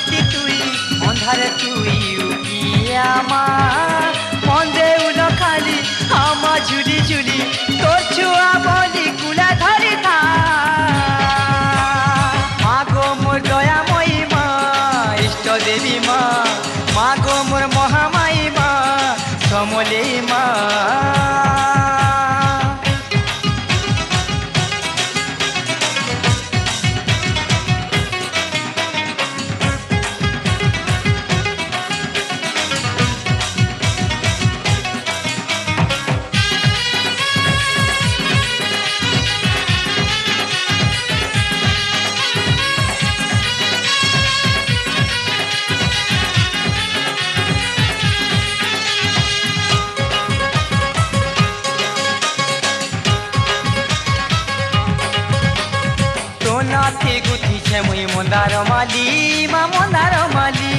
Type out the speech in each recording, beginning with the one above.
गति तुई अंधारे तुई उकिया मा मन देउल खाली आमा झुली झुली तोर छुआ बोली कुला धरी था मागो मोर दया मई मा इष्ट देवी मा मागो मोर महामाई मा समले मा नाथी गुथी छे मुई मंदार माली मा मंदार माली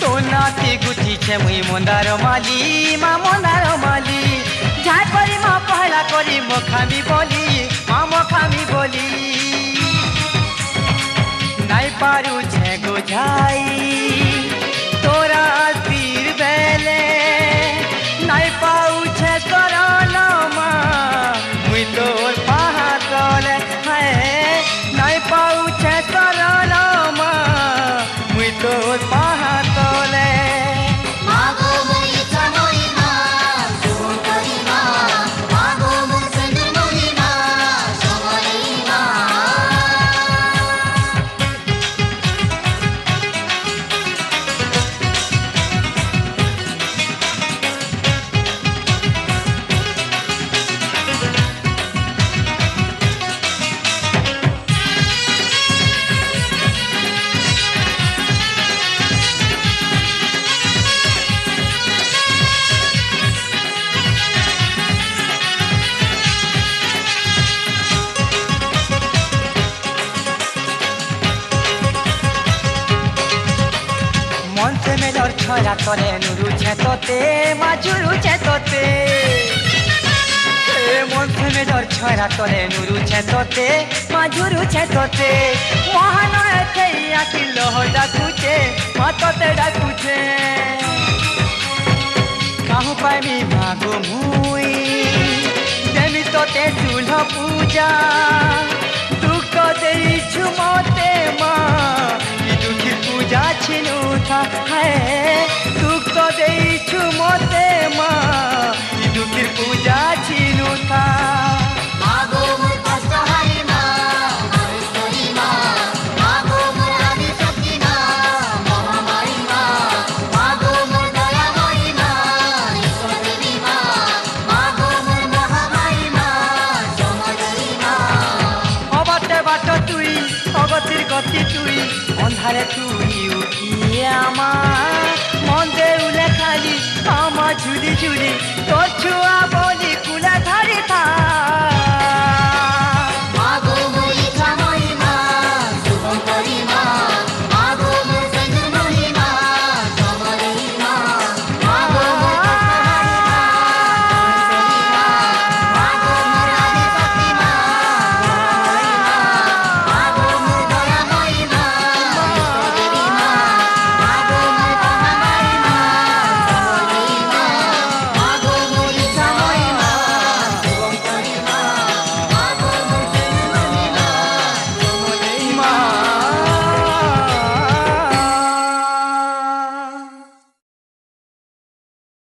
तो नाथी गुथी छे मुई मंदार माली मा मंदार माली झाई परी मा पहला करी मखामी बोली मा मखामी बोली नाई पारू छे गोझाई तोरा तीर बेले नाई पाऊ छे करन मा मुई तोर पहातले नाई पाऊ छे करन मा मुई तोर पहातले मागो मोई चमोई मा सुतरी मा मागो मोर संदर मोई मा समोई मा मन से मेलर छरा करे नुरु छे तोते माजुरु छे तोते मन से मेलर छरा करे नुरु छे तोते माजुरु छे तोते महान एथे आखि लह डाकुचे मा तोते डाकुचे काहु पाइमी मागो मुई देमी तोते चूल्हा पूजा दुख देइछु मते मा दुखी पूजा छिनु था है दुख तो देइछु मते मा दुखी पूजा छिनु था मागो मोर कष्टहारी मा हरिश्वरी मा मागो मोर आदि शक्ति मा महामाई मा मागो मोर दयामयी मा ईश्वर देवी मा मागो मोर महामाई मा समदरी मा अबाटे बाट तुई अगतिर गति तुई अंधारे तुई उकिया मा मन देउले खाली आमा झुली झुली तोर